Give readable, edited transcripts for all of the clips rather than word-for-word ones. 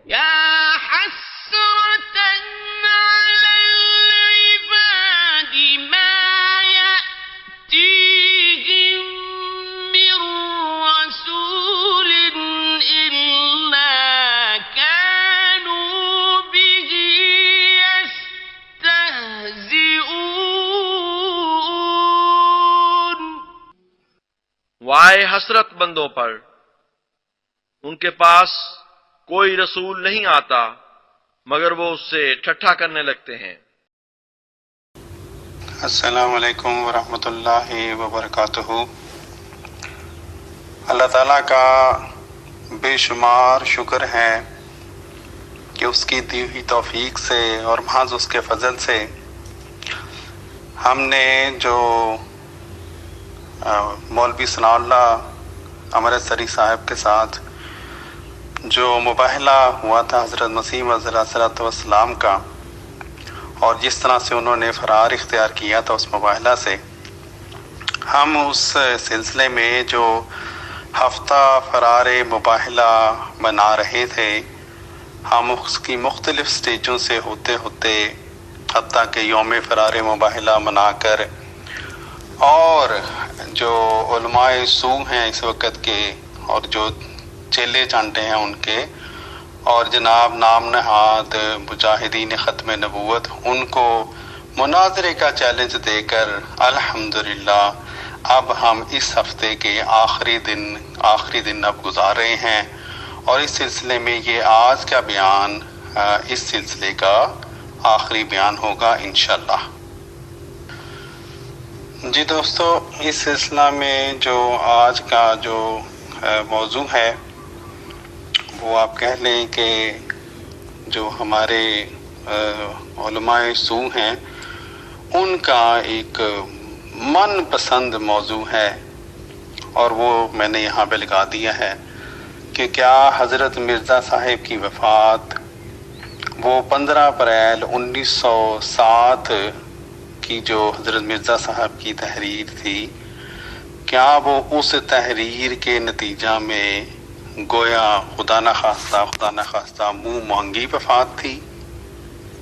يا حسرة على العباد ما يأتيهم من رسول إلا كانوا به يستهزئون. وائے حسرت بندوں پر، ان کے پاس کوئی رسول نہیں آتا مگر وہ اس سے ٹھٹھا کرنے لگتے ہیں۔ السلام علیکم ورحمۃ اللہ وبرکاتہ۔ اللہ تعالیٰ کا بے شمار شکر ہے کہ اس کی دی ہوئی توفیق سے اور محض اس کے فضل سے ہم نے جو مولوی ثناء اللہ امرتسری صاحب کے ساتھ جو مباہلہ ہوا تھا حضرت مسیح موعود علیہ السلام کا، اور جس طرح سے انہوں نے فرار اختیار کیا تھا اس مباہلہ سے، ہم اس سلسلے میں جو ہفتہ فرار مباہلہ بنا رہے تھے، ہم اس کی مختلف سٹیجوں سے ہوتے ہوتے حتیٰ کہ یوم فرار مباہلہ منا کر، اور جو علماء سو ہیں اس وقت کے اور جو چیلے چانٹے ہیں ان کے، اور جناب نام نہاد مجاہدین ختم نبوت، ان کو مناظرے کا چیلنج دے کر الحمدللہ اب ہم اس ہفتے کے آخری دن اب گزار رہے ہیں، اور اس سلسلے میں یہ آج کا بیان اس سلسلے کا آخری بیان ہوگا انشاءاللہ۔ جی دوستو، اس سلسلہ میں جو آج کا جو موضوع ہے وہ آپ کہہ لیں کہ جو ہمارے علماء سو ہیں ان کا ایک من پسند موضوع ہے، اور وہ میں نے یہاں پہ لگا دیا ہے کہ کیا حضرت مرزا صاحب کی وفات وہ 15 اپریل 1907 کی جو حضرت مرزا صاحب کی تحریر تھی، کیا وہ اس تحریر کے نتیجہ میں گویا خدا نخواستہ منہ مانگی وفات تھی؟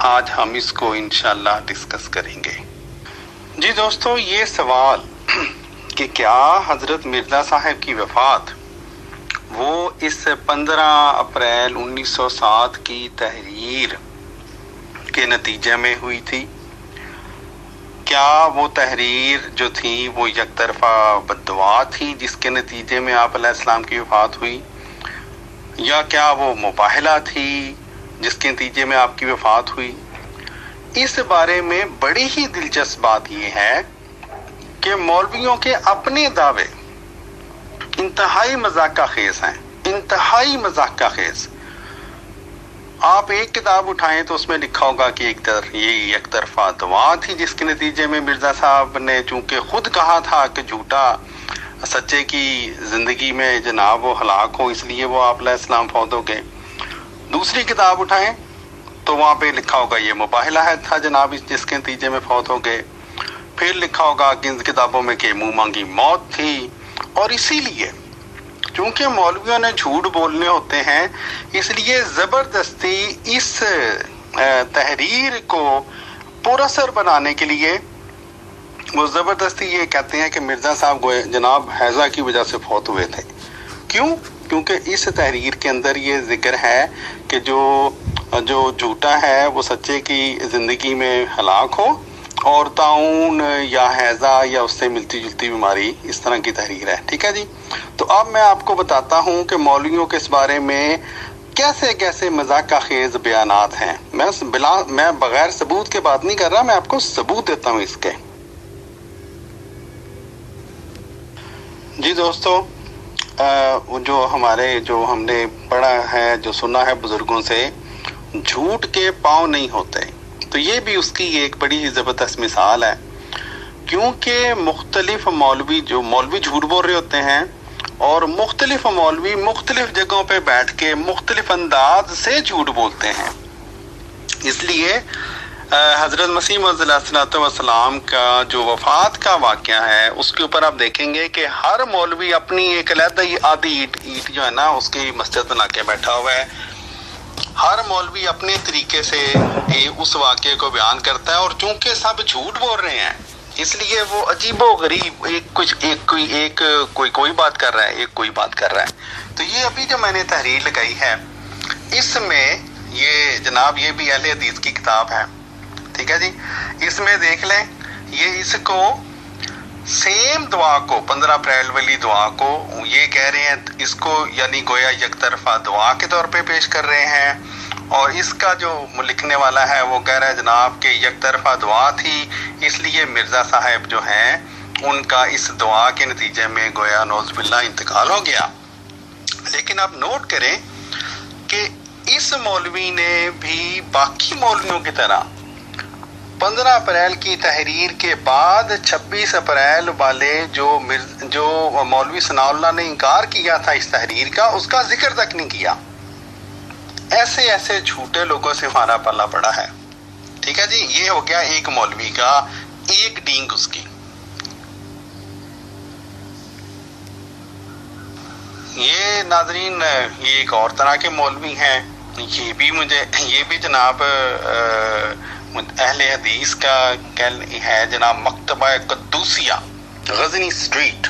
آج ہم اس کو انشاءاللہ ڈسکس کریں گے۔ جی دوستو، یہ سوال کہ کیا حضرت مرزا صاحب کی وفات وہ اس 15 اپریل 1907 کی تحریر کے نتیجے میں ہوئی تھی؟ کیا وہ تحریر جو تھی وہ یک طرفہ بددعا تھی جس کے نتیجے میں آپ علیہ السلام کی وفات ہوئی، یا کیا وہ مباہلہ تھی جس کے نتیجے میں آپ کی وفات ہوئی؟ اس بارے میں بڑی ہی دلچسپ بات یہ ہے کہ مولویوں کے اپنے دعوے انتہائی مذاق خیز ہیں، انتہائی مذاق خیز۔ آپ ایک کتاب اٹھائیں تو اس میں لکھا ہوگا کہ یہ یک طرفہ دعا تھی جس کے نتیجے میں مرزا صاحب نے چونکہ خود کہا تھا کہ جھوٹا سچے کی زندگی میں جناب وہ ہلاک ہو، اس لیے وہ آپ علیہ السلام فوت ہو گئے۔ دوسری کتاب اٹھائیں تو وہاں پہ لکھا ہوگا یہ مباہلہ تھا جناب جس کے نتیجے میں فوت ہو گئے۔ پھر لکھا ہوگا کہ ان کتابوں میں کہ منہ مانگی موت تھی، اور اسی لیے چونکہ مولویوں نے جھوٹ بولنے ہوتے ہیں، اس لیے زبردستی اس تحریر کو پراثر بنانے کے لیے وہ زبردستی یہ کہتے ہیں کہ مرزا صاحب جناب حیضہ کی وجہ سے فوت ہوئے تھے۔ کیوں؟ کیونکہ اس تحریر کے اندر یہ ذکر ہے کہ جو جھوٹا ہے وہ سچے کی زندگی میں ہلاک ہو، اور طاعون یا حیضہ یا اس سے ملتی جلتی بیماری، اس طرح کی تحریر ہے۔ ٹھیک ہے جی، تو اب میں آپ کو بتاتا ہوں کہ مولویوں کے اس بارے میں کیسے مذاق خیز بیانات ہیں۔ میں بغیر ثبوت کے بات نہیں کر رہا، میں آپ کو ثبوت دیتا ہوں اس کے۔ جی دوستو، جو ہم نے پڑھا ہے، جو سنا ہے بزرگوں سے، جھوٹ کے پاؤں نہیں ہوتے، تو یہ بھی اس کی ایک بڑی ہی زبردست مثال ہے، کیونکہ مختلف مولوی جھوٹ بول رہے ہوتے ہیں، اور مختلف مولوی مختلف جگہوں پہ بیٹھ کے مختلف انداز سے جھوٹ بولتے ہیں۔ اس لیے حضرت مسیح موعود علیہ السلام کا جو وفات کا واقعہ ہے اس کے اوپر آپ دیکھیں گے کہ ہر مولوی اپنی ایک علیحدہ آدھی اینٹ جو ہے نا اس کی مسجد بنا کے بیٹھا ہوا ہے۔ ہر مولوی اپنے طریقے سے اس واقعے کو بیان کرتا ہے، اور چونکہ سب جھوٹ بول رہے ہیں اس لیے وہ عجیب و غریب کوئی بات کر رہا ہے، کوئی بات کر رہا ہے۔ تو یہ ابھی جو میں نے تحریر لگائی ہے اس میں یہ جناب یہ بھی اہل حدیث کی کتاب ہے، ٹھیک ہے جی، اس میں دیکھ لیں یہ اس کو سیم دعا کو 15 اپریل والی دعا کو یہ کہہ رہے ہیں اس کو یعنی گویا یک طرفہ دعا کے طور پہ پیش کر رہے ہیں، اور اس کا جو لکھنے والا ہے وہ کہہ رہا ہے جناب کہ یک طرفہ دعا تھی اس لیے مرزا صاحب جو ہیں ان کا اس دعا کے نتیجے میں گویا نعوذ باللہ انتقال ہو گیا۔ لیکن آپ نوٹ کریں کہ اس مولوی نے بھی باقی مولویوں کی طرح 15 اپریل کی تحریر کے بعد 26 اپریل والے جو مولوی ثناء اللہ نے انکار کیا تھا اس تحریر کا، اس کا ذکر تک نہیں کیا۔ ایسے جھوٹے لوگوں سے ہمارا پلہ پڑا ہے، ٹھیک ہے جی۔ یہ ہو گیا ایک مولوی کا ایک ڈینگ اس کی۔ یہ ناظرین یہ ایک اور طرح کے مولوی ہیں، یہ بھی جناب اہل حدیث کا ہے جناب مکتبہ قدوسیہ غزنی سٹریٹ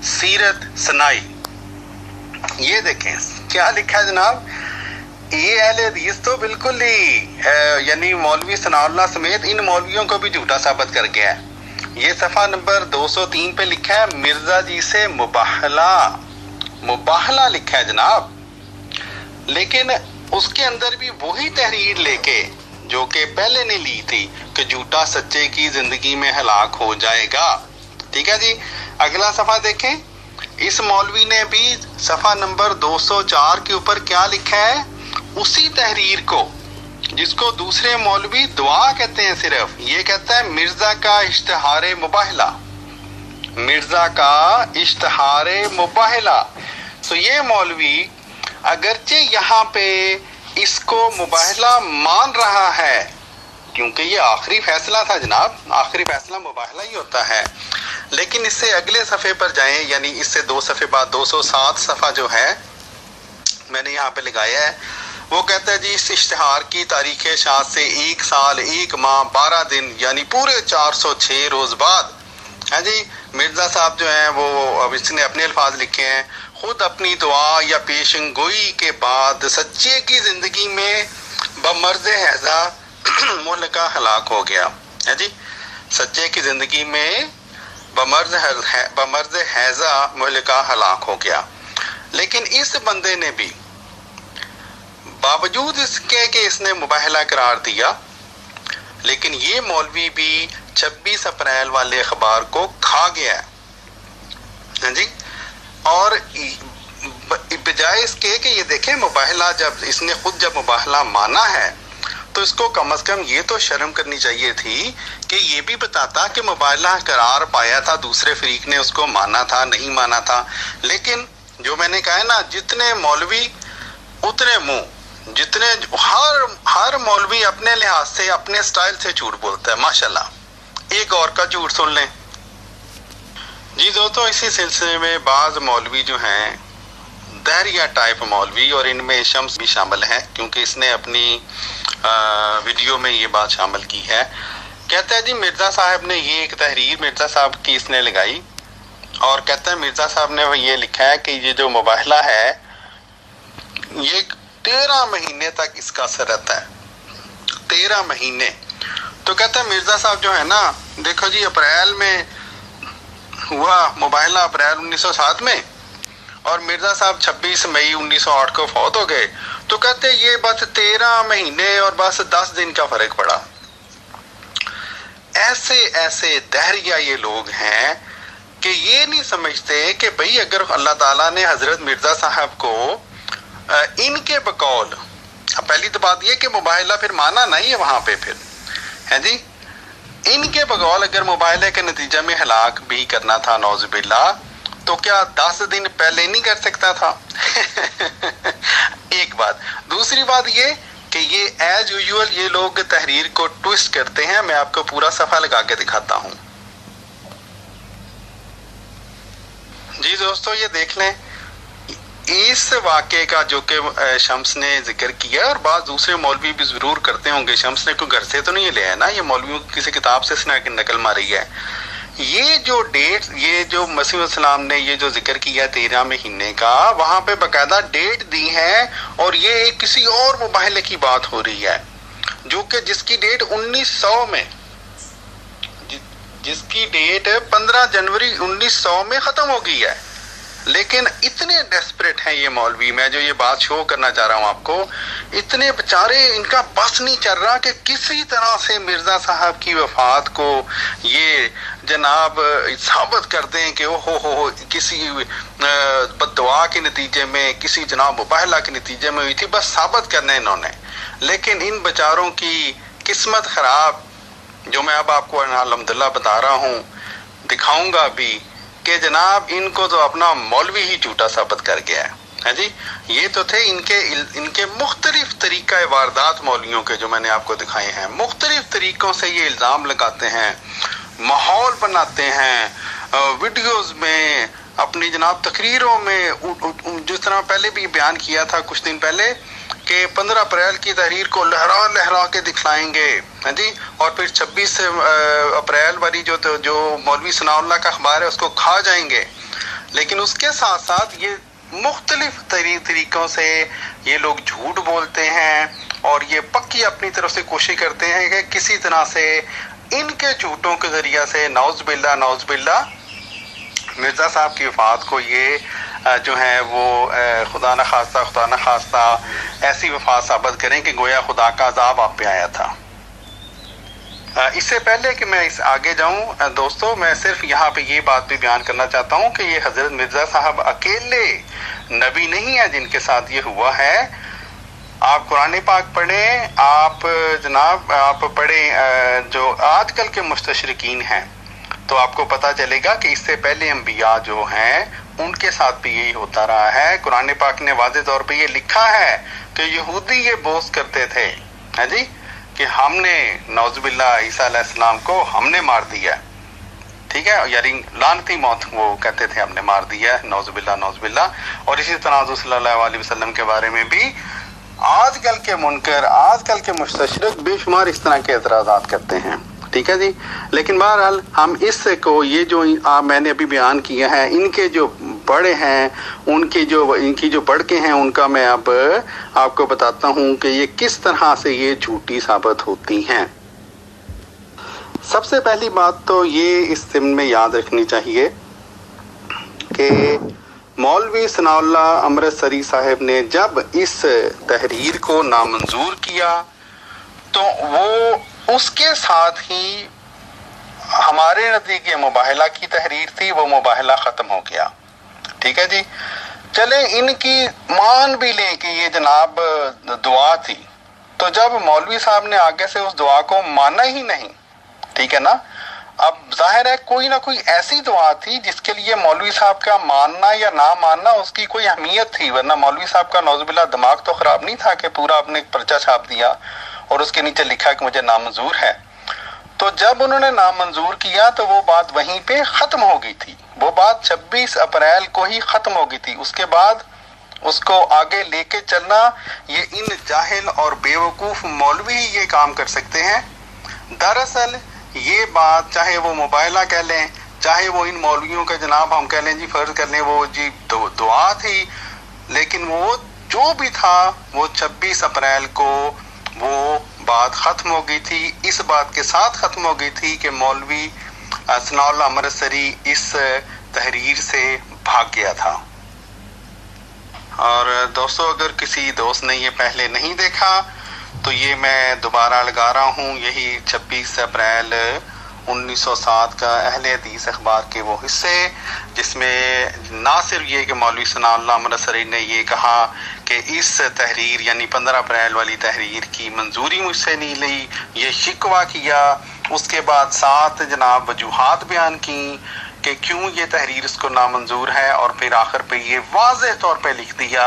سیرت سنائی۔ یہ دیکھیں کیا لکھا ہے جناب، یہ اہل حدیث تو بالکل ہی یعنی مولوی ثناء اللہ سمیت ان مولویوں کو بھی جھوٹا ثابت کر گیا ہے۔ یہ صفحہ نمبر 203 پہ لکھا ہے مرزا جی سے مباہلہ لکھا ہے جناب، لیکن اس کے اندر بھی وہی تحریر لے کے جو کہ پہلے نے لی تھی کہ جھوٹا سچے کی زندگی میں ہلاک ہو جائے گا، ٹھیک ہے جی۔ اگلا صفحہ دیکھیں، اس مولوی نے بھی صفحہ نمبر 204 کے اوپر کیا لکھا ہے، اسی تحریر کو جس کو دوسرے مولوی دعا کہتے ہیں صرف، یہ کہتا ہے مرزا کا اشتہار مباہلہ، مرزا کا اشتہار مباہلہ۔ تو یہ مولوی اگرچہ یہاں پہ اس کو مباہلہ مان رہا ہے کیونکہ یہ آخری فیصلہ تھا جناب، آخری فیصلہ مباہلہ ہی ہوتا ہے، لیکن اس سے اگلے صفحے پر جائیں، یعنی اس سے 2 صفحے بعد 207 صفحہ جو ہے میں نے یہاں پہ لگایا ہے، وہ کہتا ہے جی اس اشتہار کی تاریخ اشاعت سے 1 سال 1 ماہ 12 دن یعنی پورے 406 روز بعد ہاں جی مرزا صاحب جو ہیں وہ اب اس نے اپنے الفاظ لکھے ہیں، خود اپنی دعا یا پیشن گوئی کے بعد سچے کی زندگی میں بمرض ہیضہ مہلکہ ہلاک ہو گیا ہے جی، سچے کی زندگی میں بمرض ہیضہ مہلکہ ہلاک ہو گیا۔ لیکن اس بندے نے بھی باوجود اس کے کہ اس نے مباہلہ قرار دیا، لیکن یہ مولوی بھی 26 اپریل والے اخبار کو کھا گیا ہے جی، اور بجائے اس کے کہ یہ دیکھیں مباہلہ جب مباہلہ مانا ہے تو اس کو کم از کم یہ تو شرم کرنی چاہیے تھی کہ یہ بھی بتاتا کہ مباہلہ قرار پایا تھا، دوسرے فریق نے اس کو مانا تھا نہیں مانا تھا۔ لیکن جو میں نے کہا ہے نا، جتنے مولوی اتنے منہ، جتنے ہر مولوی اپنے لحاظ سے اپنے سٹائل سے جھوٹ بولتا ہے ماشاءاللہ۔ ایک اور کا جھوٹ سن لیں جی دوستو، اسی سلسلے میں بعض مولوی جو ہیں دہریہ ٹائپ مولوی، اور ان میں شمس بھی شامل ہے کیونکہ اس نے اپنی ویڈیو میں یہ بات شامل کی ہے، کہتا ہے جی مرزا صاحب نے یہ ایک تحریر مرزا صاحب کی اس نے لگائی، اور کہتا ہے مرزا صاحب نے یہ لکھا ہے کہ یہ جو مباہلہ ہے یہ 13 مہینے تک اس کا اثر رہتا ہے، 13 مہینے۔ تو کہتا ہے مرزا صاحب جو ہے نا، دیکھو جی اپریل میں ہوا مباہلہ، اپریل 1907 میں، اور مرزا صاحب 26 مئی 1908 کو فوت ہو گئے، تو کہتے ہیں یہ بس 13 مہینے اور بس 10 دن کا فرق پڑا۔ ایسے دہریہ یہ لوگ ہیں کہ یہ نہیں سمجھتے کہ بھئی اگر اللہ تعالیٰ نے حضرت مرزا صاحب کو ان کے بقول، پہلی تو بات یہ کہ مباہلہ پھر مانا نہیں ہے وہاں پہ، پھر ہے جی ان کے بقول اگر مباہلے کے نتیجے میں ہلاک بھی کرنا تھا نعوذ باللہ، تو کیا 10 دن پہلے نہیں کر سکتا تھا؟ ایک بات۔ دوسری بات یہ کہ یہ ایز یوزول یہ لوگ تحریر کو ٹوسٹ کرتے ہیں، میں آپ کو پورا صفحہ لگا کے دکھاتا ہوں جی دوستو، یہ دیکھ لیں اس واقعے کا جو کہ شمس نے ذکر کیا اور بعض دوسرے مولوی بھی ضرور کرتے ہوں گے، شمس نے کوئی گھر سے تو نہیں لیا ہے نا، یہ مولویوں کی کسی کتاب سے اس نے نقل ماری ہے. یہ جو ڈیٹ، یہ جو مسیح السلام نے یہ جو ذکر کیا 13 مہینے کا، وہاں پہ باقاعدہ ڈیٹ دی ہے، اور یہ کسی اور مباحلے کی بات ہو رہی ہے جو کہ جس کی ڈیٹ 1900 میں، جس کی ڈیٹ 15 جنوری 1900 میں ختم ہو گئی ہے. لیکن اتنے ڈیسپریٹ ہیں یہ مولوی، میں جو یہ بات شو کرنا چاہ رہا ہوں آپ کو، اتنے بیچارے ان کا بس نہیں چل رہا کہ کسی طرح سے مرزا صاحب کی وفات کو یہ جناب ثابت کر دیں کہ ہو کسی بد دعا کے نتیجے میں، کسی جناب مباہلہ کے نتیجے میں ہوئی تھی، بس ثابت کرنا انہوں نے. لیکن ان بیچاروں کی قسمت خراب، جو میں اب آپ کو الحمدللہ بتا رہا ہوں، دکھاؤں گا بھی، کہ جناب ان کو تو اپنا مولوی ہی جھوٹا ثابت کر گیا ہے جی. یہ تو تھے ان کے مختلف طریقہ واردات مولویوں کے جو میں نے آپ کو دکھائے ہیں. مختلف طریقوں سے یہ الزام لگاتے ہیں، ماحول بناتے ہیں، ویڈیوز میں، اپنی جناب تقریروں میں، جس طرح پہلے بھی بیان کیا تھا کچھ دن پہلے کہ 15 اپریل کی تحریر کو لہرا لہرا کے دکھلائیں گے جی، اور پھر 26 اپریل والی جو مولوی ثناء اللہ کا اخبار ہے اس کو کھا جائیں گے. لیکن اس کے ساتھ ساتھ یہ مختلف طریقوں سے یہ لوگ جھوٹ بولتے ہیں، اور یہ پکی اپنی طرف سے کوشش کرتے ہیں کہ کسی طرح سے ان کے جھوٹوں کے ذریعہ سے نعوذ باللہ مرزا صاحب کی وفات کو یہ جو ہے وہ خدا نہ خواستہ ایسی وفات ثابت کریں کہ گویا خدا کا عذاب آپ پہ آیا تھا. اس سے پہلے کہ میں اس آگے جاؤں دوستو، میں صرف یہاں پہ یہ بات بھی بیان کرنا چاہتا ہوں کہ یہ حضرت مرزا صاحب اکیلے نبی نہیں ہیں جن کے ساتھ یہ ہوا ہے. آپ قرآن پاک پڑھیں، آپ جناب آپ پڑھیں جو آج کل کے مستشرقین ہیں، تو آپ کو پتہ چلے گا کہ اس سے پہلے انبیاء جو ہیں ان کے ساتھ بھی یہی ہوتا رہا ہے. قرآن پاک نے واضح طور پہ یہ لکھا ہے کہ یہودی یہ بوس کرتے تھے جی کہ ہم نے نعوذ باللہ عیسیٰ علیہ السلام کو ہم نے مار دیا، ٹھیک ہے، یعنی لعنتی موت وہ کہتے تھے ہم نے مار دیا، نعوذ باللہ. اور اسی طرح حضور صلی اللہ علیہ وسلم کے بارے میں بھی آج کل کے منکر، آج کل کے مستشرق بے شمار اس طرح کے اعتراضات کرتے ہیں، ٹھیک ہے جی. لیکن بہرحال ہم اس کو یہ جو میں نے ابھی بیان کیا ہے، ان کے جو بڑے ہیں، ان کی جو بڑکے ہیں، ان کا میں اب آپ کو بتاتا ہوں کہ یہ کس طرح سے یہ جھوٹی ثابت ہوتی ہیں. سب سے پہلی بات تو یہ اس ضمن میں یاد رکھنی چاہیے کہ مولوی ثناء اللہ امرتسری صاحب نے جب اس تحریر کو نامنظور کیا تو وہ اس کے ساتھ ہی ہمارے نزدیک مباہلہ کی تحریر تھی، وہ مباہلہ ختم ہو گیا، ٹھیک ہے جی. چلے ان کی مان بھی لیں کہ یہ جناب دعا تھی، تو جب مولوی صاحب نے آگے سے اس دعا کو مانا ہی نہیں، ٹھیک ہے نا، اب ظاہر ہے کوئی نہ کوئی ایسی دعا تھی جس کے لیے مولوی صاحب کا ماننا یا نہ ماننا اس کی کوئی اہمیت تھی، ورنہ مولوی صاحب کا نعوذ باللہ دماغ تو خراب نہیں تھا کہ پورا اپنے پرچہ چھاپ دیا اور اس کے نیچے لکھا کہ مجھے نامنظور ہے. تو جب انہوں نے نامنظور کیا تو وہ بات وہیں پہ ختم ہو گئی تھی، وہ بات 26 اپریل کو ہی ختم ہو گئی تھی. اس کے بعد اس کو آگے لے کے چلنا یہ ان جاہل اور بیوقوف مولوی ہی یہ کام کر سکتے ہیں. دراصل یہ بات چاہے وہ مباہلہ کہہ لیں، چاہے وہ ان مولویوں کا جناب ہم کہہ لیں جی، فرض کر لیں وہ جی دعا تھی، لیکن وہ جو بھی تھا وہ 26 اپریل کو وہ بات ختم ہو گئی تھی. اس بات کے ساتھ ختم ہو گئی تھی کہ مولوی ثناء اللہ امرتسری اس تحریر سے بھاگ گیا تھا. اور دوستو اگر کسی دوست نے یہ پہلے نہیں دیکھا تو یہ میں دوبارہ لگا رہا ہوں، یہی 26 اپریل 1907 کا اہل حدیث اخبار کے وہ حصے جس میں نہ صرف یہ کہ مولوی ثناء اللہ امرتسری نے یہ کہا کہ اس تحریر یعنی 15 اپریل والی تحریر کی منظوری مجھ سے نہیں لی، یہ شکوہ کیا، اس کے بعد 7 جناب وجوہات بیان کی کہ کیوں یہ تحریر اس کو نامنظور ہے، اور پھر آخر پہ یہ واضح طور پہ لکھ دیا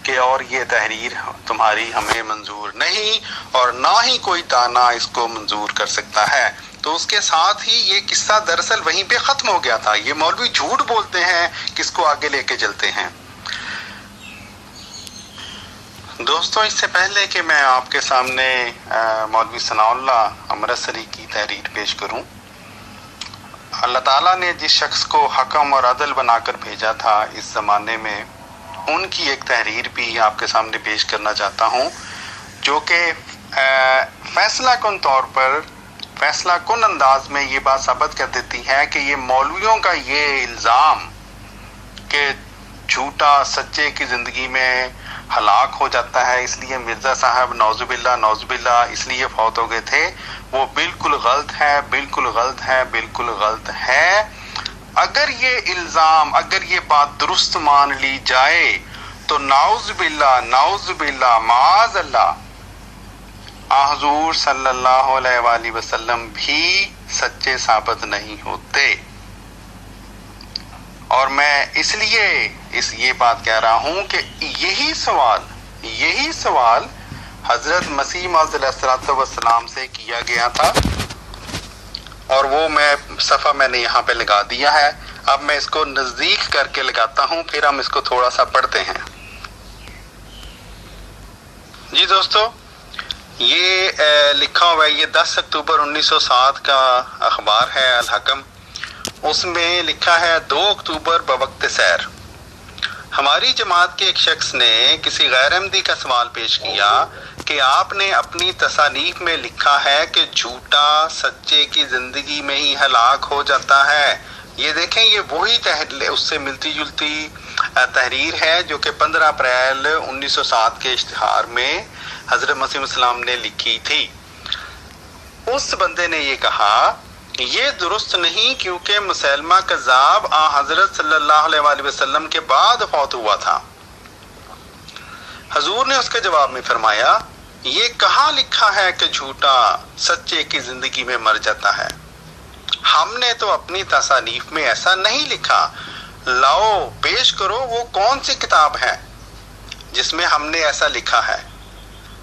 کہ اور یہ تحریر تمہاری ہمیں منظور نہیں اور نہ ہی کوئی دانا اس کو منظور کر سکتا ہے. تو اس کے ساتھ ہی یہ قصہ دراصل وہیں پہ ختم ہو گیا تھا. یہ مولوی جھوٹ بولتے ہیں، کس کو آگے لے کے چلتے ہیں. دوستوں، اس سے پہلے کہ میں آپ کے سامنے مولوی ثناء اللہ امرتسری کی تحریر پیش کروں، اللہ تعالیٰ نے جس شخص کو حکم اور عدل بنا کر بھیجا تھا اس زمانے میں، ان کی ایک تحریر بھی آپ کے سامنے پیش کرنا چاہتا ہوں، جو کہ فیصلہ کن طور پر، فیصلہ کن انداز میں یہ بات ثابت کر دیتی ہے کہ یہ مولویوں کا یہ الزام کہ جھوٹا سچے کی زندگی میں ہلاک ہو جاتا ہے، اس لیے مرزا صاحب نعوذ باللہ اس لیے فوت ہو گئے تھے، وہ بالکل غلط ہے، بالکل غلط ہے، بالکل غلط ہے۔ اگر یہ الزام، اگر یہ بات درست مان لی جائے تو نعوذ باللہ معاذ اللہ حضور صلی اللہ علیہ وآلہ وسلم بھی سچے ثابت نہیں ہوتے۔ اور میں اس لیے یہ بات کہہ رہا ہوں کہ یہی سوال حضرت مسیح موعود علیہ الصلوۃ والسلام سے کیا گیا تھا، اور وہ صفحہ میں نے یہاں پہ لگا دیا ہے۔ اب میں اس کو نزدیک کر کے لگاتا ہوں، پھر ہم اس کو تھوڑا سا پڑھتے ہیں۔ جی دوستو، یہ لکھا ہوا ہے، یہ 10 اکتوبر 1907 کا اخبار ہے الحکم۔ اس میں لکھا ہے 2 اکتوبر بوقت سیر، ہماری جماعت کے ایک شخص نے کسی غیر احمدی کا سوال پیش کیا کہ آپ نے اپنی تصانیف میں لکھا ہے کہ جھوٹا سچے کی زندگی میں ہی ہلاک ہو جاتا ہے۔ یہ دیکھیں، یہ وہی اس سے ملتی جلتی تحریر ہے جو کہ 15 اپریل 1907 کے اشتہار میں حضرت مسیح السلام نے لکھی تھی۔ اس بندے نے یہ کہا، یہ درست نہیں کیونکہ مسیلمہ کذاب حضرت صلی اللہ علیہ وآلہ وسلم کے بعد فوت ہوا تھا۔ حضور نے اس کے جواب میں فرمایا، یہ کہاں لکھا ہے کہ جھوٹا سچے کی زندگی میں مر جاتا ہے؟ ہم نے تو اپنی تصانیف میں ایسا نہیں لکھا۔ لاؤ پیش کرو وہ کون سی کتاب ہے جس میں ہم نے ایسا لکھا ہے؟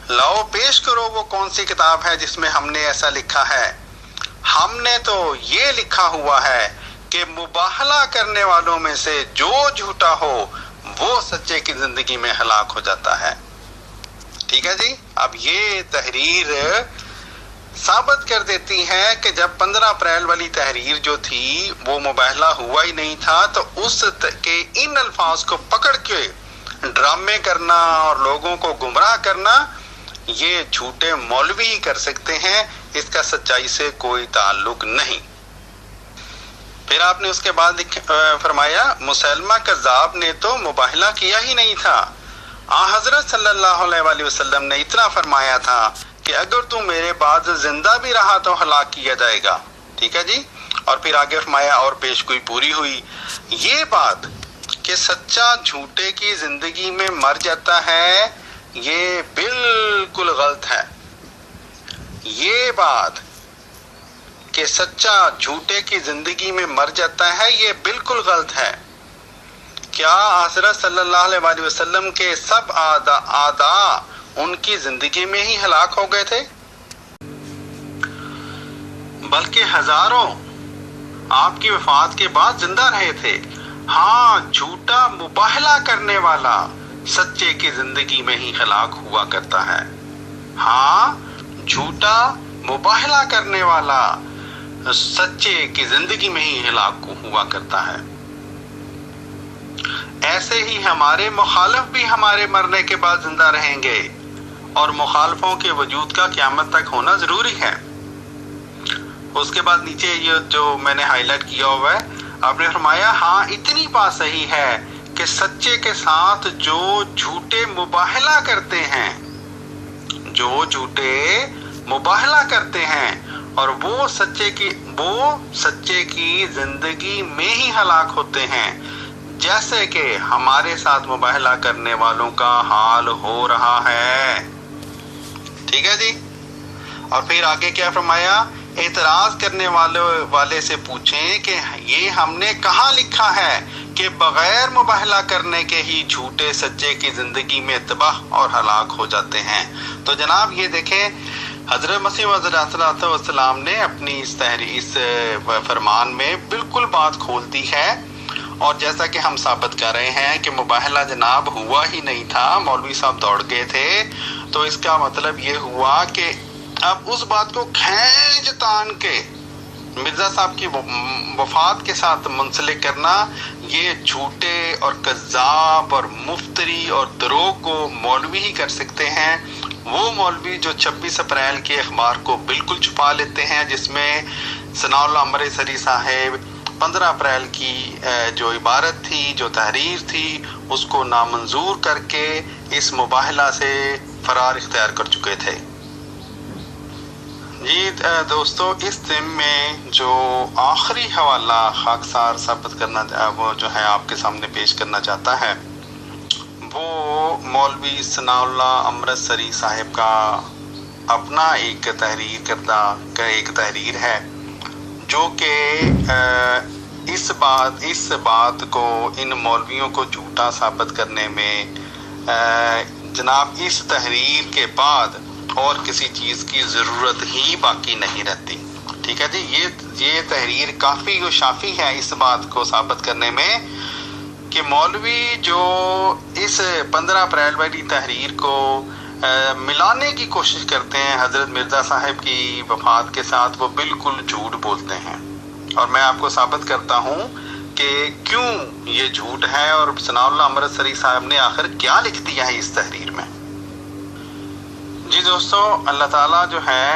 لاؤ پیش کرو وہ کون سی کتاب ہے جس میں ہم نے ایسا لکھا ہے؟ ہم نے تو یہ لکھا ہوا ہے کہ مباہلہ کرنے والوں میں سے جو جھوٹا ہو وہ سچے کی زندگی میں ہلاک ہو جاتا ہے۔ ٹھیک ہے جی، اب یہ تحریر ثابت کر دیتی ہے کہ جب 15 اپریل والی تحریر جو تھی وہ مباہلہ ہوا ہی نہیں تھا، تو اس کے ان الفاظ کو پکڑ کے ڈرامے کرنا اور لوگوں کو گمراہ کرنا یہ جھوٹے مولوی ہی کر سکتے ہیں، اس کا سچائی سے کوئی تعلق نہیں۔ پھر آپ نے اس کے بعد فرمایا، مسیلمہ کذاب نے تو مباہلہ کیا ہی نہیں تھا، حضرت صلی اللہ علیہ وآلہ وسلم نے اتنا فرمایا تھا کہ اگر تو میرے بعد زندہ بھی رہا تو ہلاک کیا جائے گا۔ ٹھیک ہے جی، اور پھر آگے فرمایا، اور پیشگوئی پوری ہوئی۔ یہ بات کہ سچا جھوٹے کی زندگی میں مر جاتا ہے یہ بالکل غلط ہے۔ یہ بات کہ سچا جھوٹے کی زندگی میں مر جاتا ہے یہ بالکل غلط ہے۔ کیا حضرت صلی اللہ علیہ وآلہ وسلم کے سب اعداء ان کی زندگی میں ہی ہلاک ہو گئے تھے؟ بلکہ ہزاروں آپ کی وفات کے بعد زندہ رہے تھے۔ ہاں، جھوٹا مباہلہ کرنے والا سچے کی زندگی میں ہی ہلاک ہوا کرتا ہے۔ ہاں، جھوٹا مباہلہ کرنے والا سچے کی زندگی میں ہی ہلاک ہوا کرتا ہے۔ ایسے ہی ہمارے مخالف بھی ہمارے مرنے کے بعد زندہ رہیں گے، اور مخالفوں کے وجود کا قیامت تک ہونا ضروری ہے۔ اس کے بعد نیچے یہ جو میں نے ہائی لائٹ کیا ہوا ہے، آپ نے فرمایا، ہاں اتنی بات صحیح ہے کہ سچے کے ساتھ جو جھوٹے مباہلہ کرتے ہیں، جو جھوٹے مباہلہ کرتے ہیں اور وہ سچے کی زندگی میں ہی ہلاک ہوتے ہیں، جیسے کہ ہمارے ساتھ مباہلہ کرنے والوں کا حال ہو رہا ہے۔ ٹھیک ہے جی، اور پھر آگے کیا فرمایا، اعتراض کرنے والے سے پوچھیں کہ یہ ہم نے کہاں لکھا ہے کہ بغیر مباہلہ کرنے کے ہی جھوٹے سچے کی زندگی میں تباہ اور ہلاک ہو جاتے ہیں۔ تو جناب یہ دیکھیں، حضرت مسیح موعود علیہ السلام نے اپنی اس فرمان میں بالکل بات کھول دی ہے، اور جیسا کہ ہم ثابت کر رہے ہیں کہ مباہلہ جناب ہوا ہی نہیں تھا، مولوی صاحب دوڑ گئے تھے، تو اس کا مطلب یہ ہوا کہ اب اس بات کو کھینچ تان کے مرزا صاحب کی وفات کے ساتھ منسلک کرنا، یہ جھوٹے اور کذاب اور مفتری اور دروغ کو مولوی ہی کر سکتے ہیں۔ وہ مولوی جو 26 اپریل کے اخبار کو بالکل چھپا لیتے ہیں، جس میں ثناء اللہ امرتسری صاحب 15 اپریل کی جو عبارت تھی، جو تحریر تھی، اس کو نامنظور کر کے اس مباہلہ سے فرار اختیار کر چکے تھے۔ جی دوستو، اس دن میں جو آخری حوالہ خاکسار ثابت کرنا وہ جو ہے آپ کے سامنے پیش کرنا چاہتا ہے، وہ مولوی ثناء اللہ امرتسری صاحب کا اپنا ایک تحریر کردہ ایک تحریر ہے، جو کہ اس بات کو ان مولویوں کو جھوٹا ثابت کرنے میں جناب اس تحریر کے بعد اور کسی چیز کی ضرورت ہی باقی نہیں رہتی۔ ٹھیک ہے جی، یہ تحریر کافی و شافی ہے اس بات کو ثابت کرنے میں کہ مولوی جو اس 15 اپریل والی تحریر کو ملانے کی کوشش کرتے ہیں حضرت مرزا صاحب کی وفات کے ساتھ، وہ بالکل جھوٹ بولتے ہیں، اور میں آپ کو ثابت کرتا ہوں کہ کیوں یہ جھوٹ ہے اور ثناء اللہ امرتسری صاحب نے آخر کیا لکھ دیا ہے اس تحریر میں۔ جی دوستو، اللہ تعالیٰ جو ہے،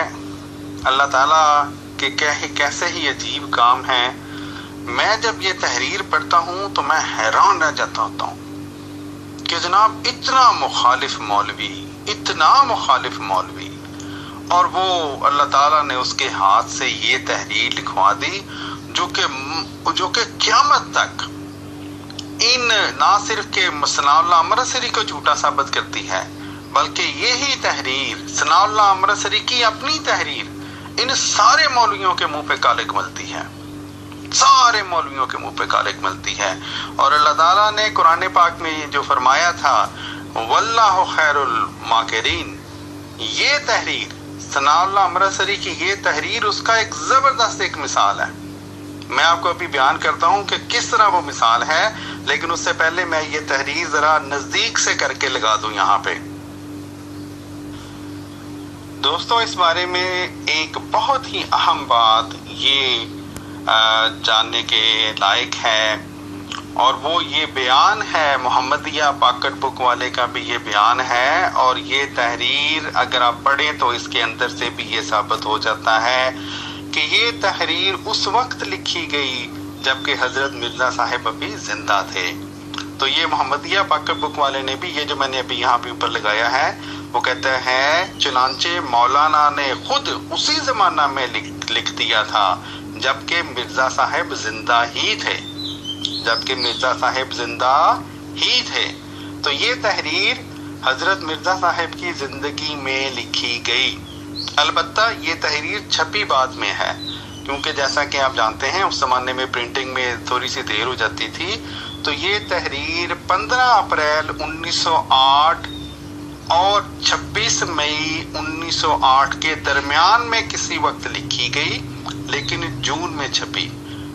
اللہ تعالیٰ کے کیسے ہی عجیب کام ہیں۔ میں جب یہ تحریر پڑھتا ہوں تو میں حیران رہ جاتا ہوتا ہوں کہ جناب اتنا مخالف مولوی، اور وہ اللہ تعالیٰ نے اس کے ہاتھ سے یہ تحریر لکھوا دی جو کہ قیامت تک نہ صرف کہ ثناء اللہ امرتسری کو جھوٹا ثابت کرتی ہے، بلکہ یہی تحریر ثناء اللہ امرتسری کی اپنی تحریر ان سارے مولویوں کے منہ پہ کالک ملتی ہے، سارے مولویوں کے منہ پہ کالک ملتی ہے۔ اور اللہ تعالیٰ نے قرآن پاک میں جو فرمایا تھا واللہ خیر الماکرین، یہ تحریر ثناء اللہ امرتسری کی یہ تحریر اس کا ایک زبردست ایک مثال ہے۔ میں آپ کو ابھی بیان کرتا ہوں کہ کس طرح وہ مثال ہے، لیکن اس سے پہلے میں یہ تحریر ذرا نزدیک سے کر کے لگا دوں یہاں پہ۔ دوستو، اس بارے میں ایک بہت ہی اہم بات یہ جاننے کے لائق ہے، اور وہ یہ بیان ہے، محمدیہ پاکٹ بک والے کا بھی یہ بیان ہے، اور یہ تحریر اگر آپ پڑھیں تو اس کے اندر سے بھی یہ ثابت ہو جاتا ہے کہ یہ تحریر اس وقت لکھی گئی جبکہ حضرت مرزا صاحب ابھی زندہ تھے۔ تو یہ محمدیہ پاکٹ بک والے نے بھی، یہ جو میں نے ابھی یہاں پہ اوپر لگایا ہے، وہ کہتا ہے چنانچہ مولانا نے خود اسی زمانہ میں لکھ دیا تھا جبکہ مرزا صاحب زندہ ہی تھے۔ تو یہ تحریر حضرت مرزا صاحب کی زندگی میں لکھی گئی۔ البتہ یہ تحریر چھپی بعد میں ہے، کیونکہ جیسا کہ آپ جانتے ہیں اس زمانے میں پرنٹنگ میں تھوڑی سی دیر ہو جاتی تھی، تو یہ تحریر 15 اپریل 1908 اور 26 مئی 1908 کے درمیان میں کسی وقت لکھی گئی، لیکن جون میں چھپی۔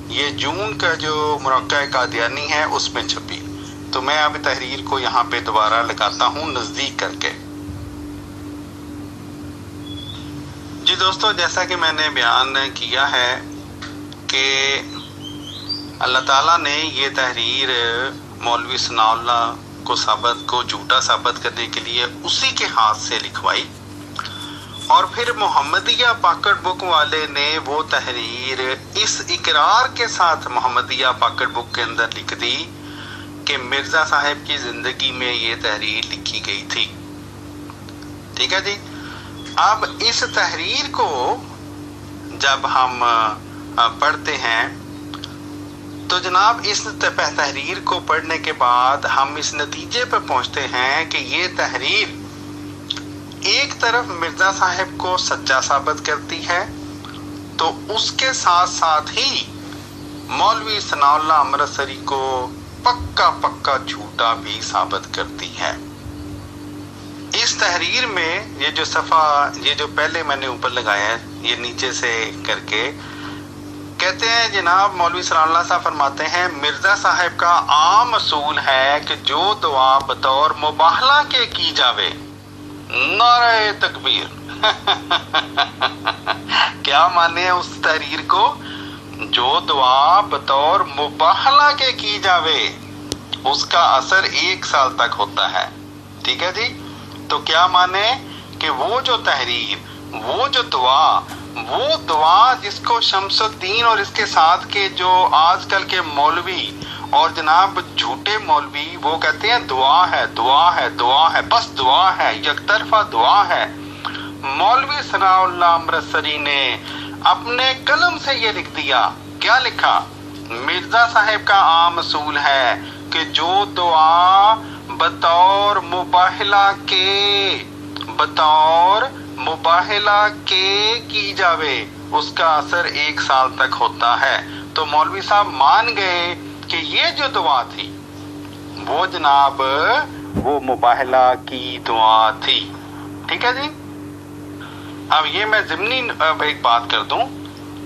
یہ جون کا جو مرقع قادیانی ہے اس میں چھپی۔ تو میں اب تحریر کو یہاں پہ دوبارہ لگاتا ہوں نزدیک کر کے۔ جی دوستو، جیسا کہ میں نے بیان کیا ہے کہ اللہ تعالیٰ نے یہ تحریر مولوی ثناء اللہ کو جھوٹا ثابت کرنے کے لیے اسی کے ہاتھ سے لکھوائی، اور پھر محمدیہ پاکٹ بک والے نے وہ تحریر اس اقرار کے ساتھ محمدیہ پاکٹ بک کے اندر لکھ دی کہ مرزا صاحب کی زندگی میں یہ تحریر لکھی گئی تھی۔ ٹھیک ہے جی، اب اس تحریر کو جب ہم پڑھتے ہیں تو جناب اس تحریر کو پڑھنے کے بعد ہم اس نتیجے پر پہنچتے ہیں کہ یہ تحریر ایک طرف مرزا صاحب کو سچا ثابت کرتی ہے، تو اس کے ساتھ ساتھ ہی مولوی ثناء اللہ امرتسری کو پکا جھوٹا بھی ثابت کرتی ہے۔ اس تحریر میں یہ جو صفحہ، یہ جو پہلے میں نے اوپر لگایا ہے، یہ نیچے سے کر کے کہتے ہیں جناب مولوی ثناء اللہ صاحب فرماتے ہیں مرزا صاحب کا عام اصول ہے کہ جو دعا بطور مباہلہ کے کی جاوے، نعرہ تکبیر کیا مانے ہیں اس تحریر کو؟ جو دعا بطور مباہلہ کے کی جاوے اس کا اثر 1 سال تک ہوتا ہے، ٹھیک ہے جی؟ تو کیا مانے کہ وہ جو تحریر، وہ جو دعا، وہ دعا جس کو شمس الدین اور اس کے ساتھ کے جو آج کل کے مولوی اور جناب جھوٹے مولوی وہ کہتے ہیں دعا ہے، دعا ہے، دعا ہے، بس دعا ہے، یک طرفہ دعا ہے۔ مولوی ثناء اللہ امرتسری نے اپنے قلم سے یہ لکھ دیا، کیا لکھا؟ مرزا صاحب کا عام اصول ہے کہ جو دعا بطور مباہلہ کے کی جاوے اس کا اثر 1 سال تک ہوتا ہے۔ تو مولوی صاحب مان گئے کہ یہ جو دعا تھی وہ جناب وہ مباہلہ کی دعا تھی، ٹھیک ہے جی؟ اب یہ میں ضمنی ایک بات کر دوں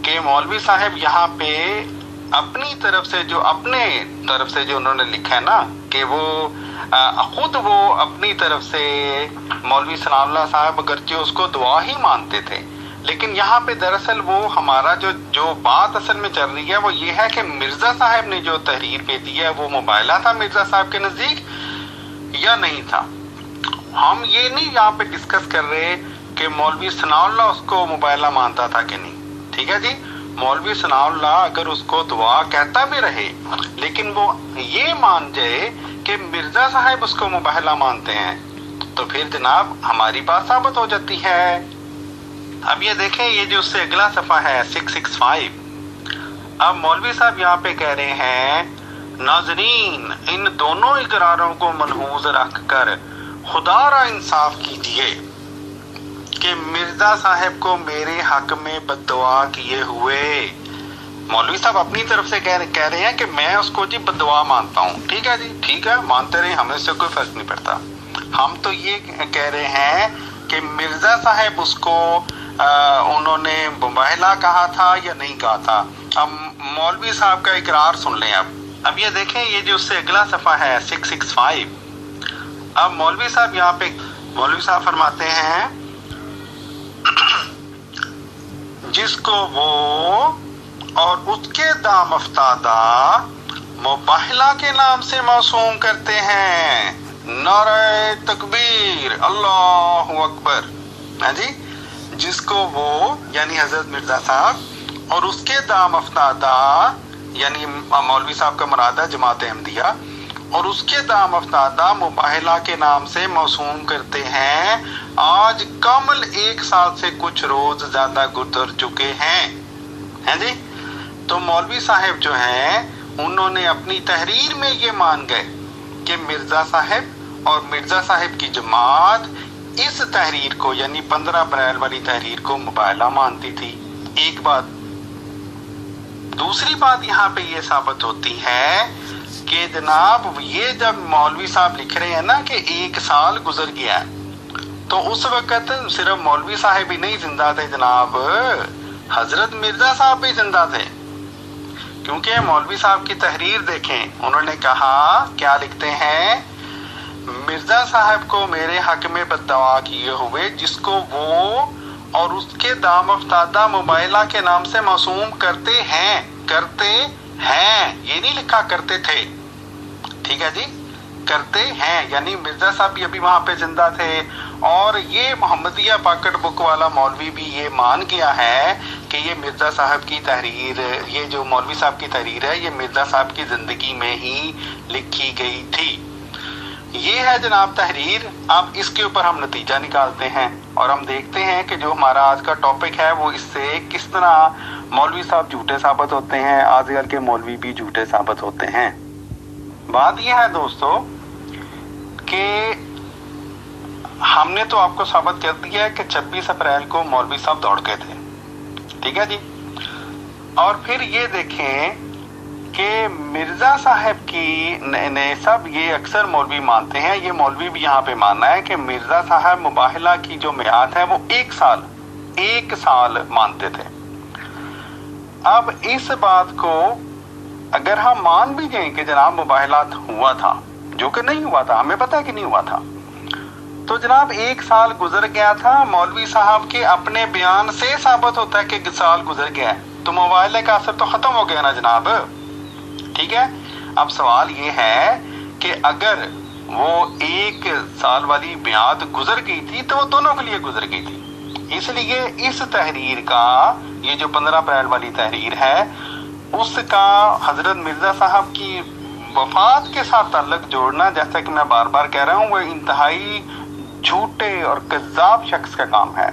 کہ مولوی صاحب یہاں پہ اپنی طرف سے جو انہوں نے لکھا ہے نا کہ وہ خود وہ اپنی طرف سے مولوی ثناء اللہ صاحب اگرچہ اس کو دعا ہی مانتے تھے، لیکن یہاں پہ دراصل وہ ہمارا جو بات اصل میں چل رہی ہے وہ یہ ہے کہ مرزا صاحب نے جو تحریر بھیجی ہے وہ مباہلہ تھا مرزا صاحب کے نزدیک یا نہیں تھا۔ ہم یہ نہیں یہاں پہ ڈسکس کر رہے کہ مولوی ثناء اللہ اس کو مباہلہ مانتا تھا کہ نہیں، ٹھیک ہے جی؟ مولوی ثناء اللہ اگر اس کو دعا کہتا بھی رہے لیکن وہ یہ مان جائے کہ مرزا صاحب اس کو مباہلہ مانتے ہیں تو پھر جناب ہماری بات ثابت ہو جاتی ہے۔ اب یہ دیکھیں یہ جو اس سے اگلا صفحہ ہے 665، اب مولوی صاحب یہاں پہ کہہ رہے ہیں ناظرین ان دونوں اقراروں کو ملحوظ رکھ کر خدا را انصاف کیجئے کہ مرزا صاحب کو میرے حق میں بد دعا کیے ہوئے، مولوی صاحب اپنی طرف سے کہہ رہے ہیں کہ میں اس کو جی بد دعا مانتا ہوں، ٹھیک ہے جی، ٹھیک ہے، مانتے رہے، ہمیں اس سے کوئی فرق نہیں پڑتا۔ ہم تو یہ کہہ رہے ہیں کہ مرزا صاحب اس کو انہوں نے مباہلہ کہا تھا یا نہیں کہا تھا۔ اب مولوی صاحب کا اقرار سن لیں۔ اب یہ دیکھیں یہ جو اس سے اگلا صفحہ ہے 665، اب مولوی صاحب یہاں پہ مولوی صاحب فرماتے ہیں جس کو وہ اور اس کے دام افتادہ مباہلہ کے نام سے موسوم کرتے ہیں، نعرہ تکبیر، اللہ اکبر، ہاں جی، جس کو وہ یعنی حضرت مرزا صاحب اور اس کے دام افتادہ یعنی مولوی صاحب کا مراد ہے جماعت احمدیہ اور اس کے دام افتادہ مباہلہ کے نام سے موسوم کرتے ہیں، آج کامل 1 سال سے کچھ روز زیادہ گزر چکے ہیں جی۔ تو مولوی صاحب جو ہیں انہوں نے اپنی تحریر میں یہ مان گئے کہ مرزا صاحب اور مرزا صاحب کی جماعت اس تحریر کو یعنی 15 اپریل والی تحریر کو مباہلہ مانتی تھی۔ ایک بات، دوسری بات یہاں پہ یہ ثابت ہوتی ہے کہ جناب یہ جب مولوی صاحب لکھ رہے ہیں نا کہ 1 سال گزر گیا تو اس وقت صرف مولوی صاحب ہی نہیں زندہ تھے جناب، حضرت مرزا صاحب بھی زندہ تھے، کیونکہ مولوی صاحب کی تحریر دیکھیں، انہوں نے کہا کیا لکھتے ہیں، مرزا صاحب کو میرے حق میں بد دعا کیے ہوئے جس کو وہ اور اس کے دام افتادہ مباہلہ کے نام سے موسوم کرتے ہیں، یہ نہیں لکھا کرتے تھے، ٹھیک ہے جی، کرتے ہیں، یعنی مرزا صاحب بھی ابھی وہاں پہ زندہ تھے اور یہ محمدیہ پاکٹ بک والا مولوی بھی یہ مان گیا ہے کہ یہ مرزا صاحب کی تحریر، یہ جو مولوی صاحب کی تحریر ہے یہ مرزا صاحب کی زندگی میں ہی لکھی گئی تھی۔ یہ ہے جناب تحریر۔ اب اس کے اوپر ہم نتیجہ نکالتے ہیں اور ہم دیکھتے ہیں کہ جو ہمارا آج کا ٹاپک ہے وہ اس سے کس طرح مولوی صاحب جھوٹے ثابت ہوتے ہیں، آج کل کے مولوی بھی جھوٹے ثابت ہوتے ہیں۔ بات یہ ہے دوستو کہ ہم نے تو آپ کو ثابت کر دیا ہے کہ 26 اپریل کو مولوی صاحب دوڑ گئے تھے، ٹھیک ہے جی، اور پھر یہ دیکھیں کہ مرزا صاحب کی سب یہ اکثر مولوی مانتے ہیں، یہ مولوی بھی یہاں پہ ماننا ہے کہ مرزا صاحب مباہلہ کی جو میعاد ہے وہ 1 سال مانتے تھے۔ اب اس بات کو اگر ہم مان بھی جائیں کہ جناب مباحلات ہوا تھا، جو کہ نہیں ہوا تھا، ہمیں پتہ ہے کہ نہیں ہوا تھا، تو جناب 1 سال گزر گیا تھا، مولوی صاحب کے اپنے بیان سے ثابت ہوتا ہے کہ 1 سال گزر گیا ہے، تو مباحلے کا اثر تو ختم ہو گیا نا جناب. ٹھیک ہے. اب سوال یہ ہے کہ اگر وہ 1 سال والی میعاد گزر گئی تھی تو وہ دونوں کے لیے گزر گئی تھی. اس لیے اس تحریر کا، یہ جو 15 اپریل والی تحریر ہے، اس کا حضرت مرزا صاحب کی وفات کے ساتھ تعلق جوڑنا، جیسا کہ میں بار بار کہہ رہا ہوں، وہ انتہائی جھوٹے اور کذاب شخص کا کام ہے.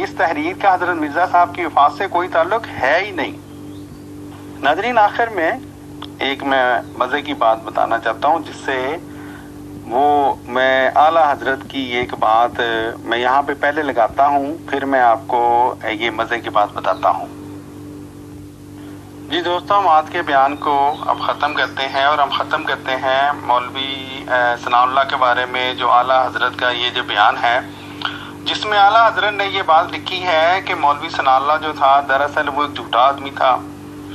اس تحریر کا حضرت مرزا صاحب کی وفات سے کوئی تعلق ہے ہی نہیں. ناظرین، آخر میں ایک میں مزے کی بات بتانا چاہتا ہوں، جس سے وہ میں اعلیٰ حضرت کی ایک بات میں یہاں پہ پہلے لگاتا ہوں، پھر میں آپ کو یہ مزے کی بات بتاتا ہوں. جی دوستوں، ہم آج کے بیان کو اب ختم کرتے ہیں، اور ہم ختم کرتے ہیں مولوی ثناء اللہ کے بارے میں جو اعلیٰ حضرت کا یہ جو بیان ہے، جس میں اعلیٰ حضرت نے یہ بات لکھی ہے کہ مولوی ثناء اللہ جو تھا دراصل وہ ایک جھوٹا آدمی تھا،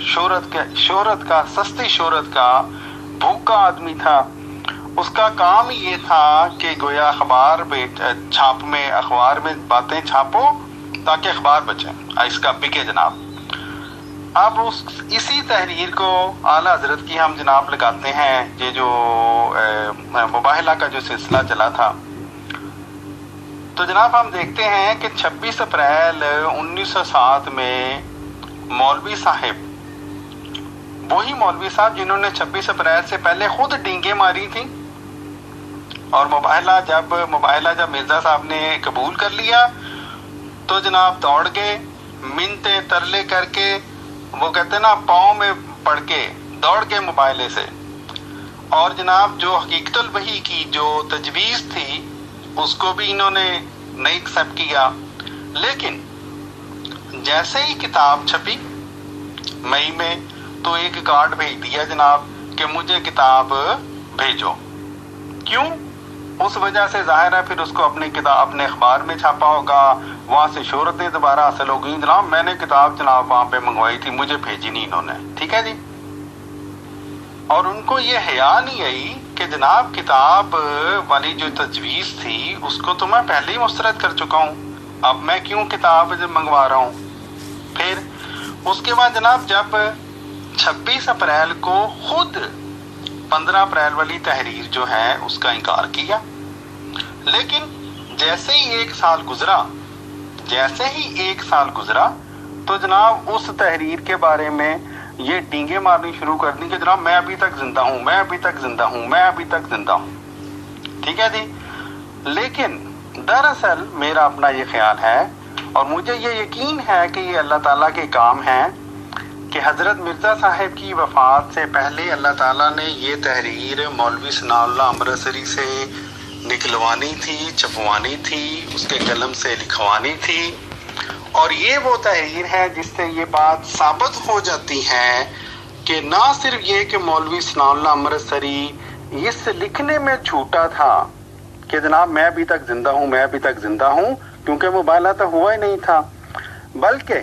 شہرت کا سستی شہرت کا بھوکا آدمی تھا. اس کا کام یہ تھا کہ گویا اخبار میں باتیں چھاپو تاکہ اخبار بچے، اس کا بکے جناب. اب اسی تحریر کو اعلیٰ حضرت کی ہم جناب لگاتے ہیں. یہ جو مباحلہ کا جو سلسلہ چلا تھا، تو جناب ہم دیکھتے ہیں کہ 26 اپریل 1907 میں مولوی صاحب، وہی مولوی صاحب جنہوں نے 26 اپریل سے پہلے خود ڈینگیں ماری تھیں، اور مباحلہ جب مرزا صاحب نے قبول کر لیا تو جناب دوڑ گئے، منتیں ترلے کر کے، وہ کہتے ہیں نا پاؤں میں پڑ کے دوڑ گئے مباحلے سے. اور جناب جو حقیقت الوحی کی جو تجویز تھی اس کو بھی انہوں نے نہیں ایکسیپٹ کیا. لیکن جیسے ہی کتاب چھپی مئی میں، تو ایک کارڈ بھیج دیا جناب کہ مجھے کتاب بھیجو. کیوں؟ اس وجہ سے ظاہر ہے پھر اس کو اپنے اخبار میں چھاپا ہوگا، وہاں سے شہرتیں دوبارہ حاصل ہو گئی. جناب میں نے کتاب جناب وہاں پہ منگوائی تھی، مجھے بھیجی نہیں انہوں نے. ٹھیک ہے جی. اور ان کو یہ حیا نہیں آئی کہ جناب کتاب والی جو تجویز تھی اس کو تو میں پہلے ہی مسترد کر چکا ہوں، اب میں کیوں کتاب منگوا رہا ہوں. پھر اس کے بعد جناب جب 26 اپریل کو خود 15 اپریل والی تحریر جو ہے اس کا انکار کیا. لیکن جیسے ہی 1 سال گزرا تو جناب اس تحریر کے بارے میں یہ ڈینگیں مارنی شروع کر دی کہ جناب میں ابھی تک زندہ ہوں. ٹھیک ہے جی. لیکن دراصل میرا اپنا یہ خیال ہے، اور مجھے یہ یقین ہے کہ یہ اللہ تعالیٰ کے کام ہیں، کہ حضرت مرزا صاحب کی وفات سے پہلے اللہ تعالیٰ نے یہ تحریر مولوی ثناء اللہ امرتسری سے نکلوانی تھی، چھپوانی تھی، اس کے قلم سے لکھوانی تھی. اور یہ وہ تحریر ہے جس سے یہ بات ثابت ہو جاتی ہے کہ نہ صرف یہ کہ مولوی ثناء اللہ امرتسری اس لکھنے میں جھوٹا تھا کہ جناب میں ابھی تک زندہ ہوں، کیونکہ مباحلہ تو ہوا ہی نہیں تھا، بلکہ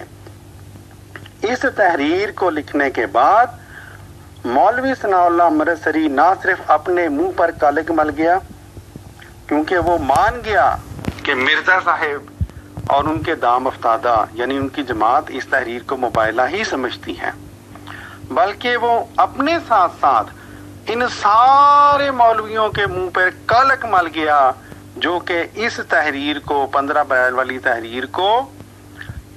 اس تحریر کو لکھنے کے بعد مولوی ثناء اللہ امرتسری نہ صرف اپنے منہ پر کالک مل گیا، کیونکہ وہ مان گیا کہ مرزا صاحب اور ان کے دام افتادہ یعنی ان کی جماعت اس تحریر کو مباحلہ ہی سمجھتی ہیں، بلکہ وہ اپنے ساتھ ساتھ ان سارے مولویوں کے منہ پر کالک مل گیا جو کہ اس تحریر کو 15 اپریل والی تحریر کو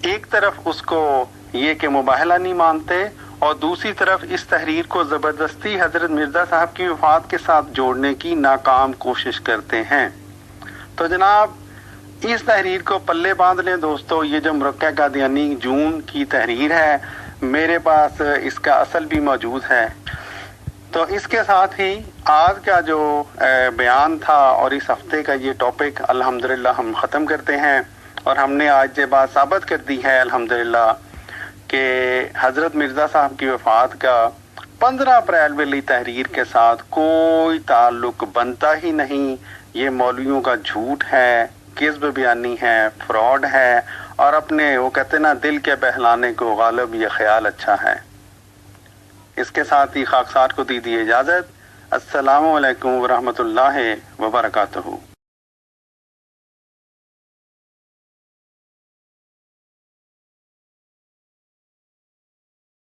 ایک طرف اس کو یہ کہ مباحلہ نہیں مانتے، اور دوسری طرف اس تحریر کو زبردستی حضرت مرزا صاحب کی وفات کے ساتھ جوڑنے کی ناکام کوشش کرتے ہیں. تو جناب اس تحریر کو پلے باندھ لیں دوستو. یہ جو مرقع قادیانی جون کی تحریر ہے، میرے پاس اس کا اصل بھی موجود ہے. تو اس کے ساتھ ہی آج کا جو بیان تھا اور اس ہفتے کا یہ ٹاپک الحمدللہ ہم ختم کرتے ہیں. اور ہم نے آج یہ بات ثابت کر دی ہے الحمدللہ کہ حضرت مرزا صاحب کی وفات کا 15 اپریل والی تحریر کے ساتھ کوئی تعلق بنتا ہی نہیں. یہ مولویوں کا جھوٹ ہے، کذب بیانی ہے، فراڈ ہے، اور اپنے وہ کہتے نا دل کے بہلانے کو غالب یہ خیال اچھا ہے. اس کے ساتھ ہی خاکسار کو دیجیے اجازت. السلام علیکم ورحمۃ اللہ وبرکاتہ.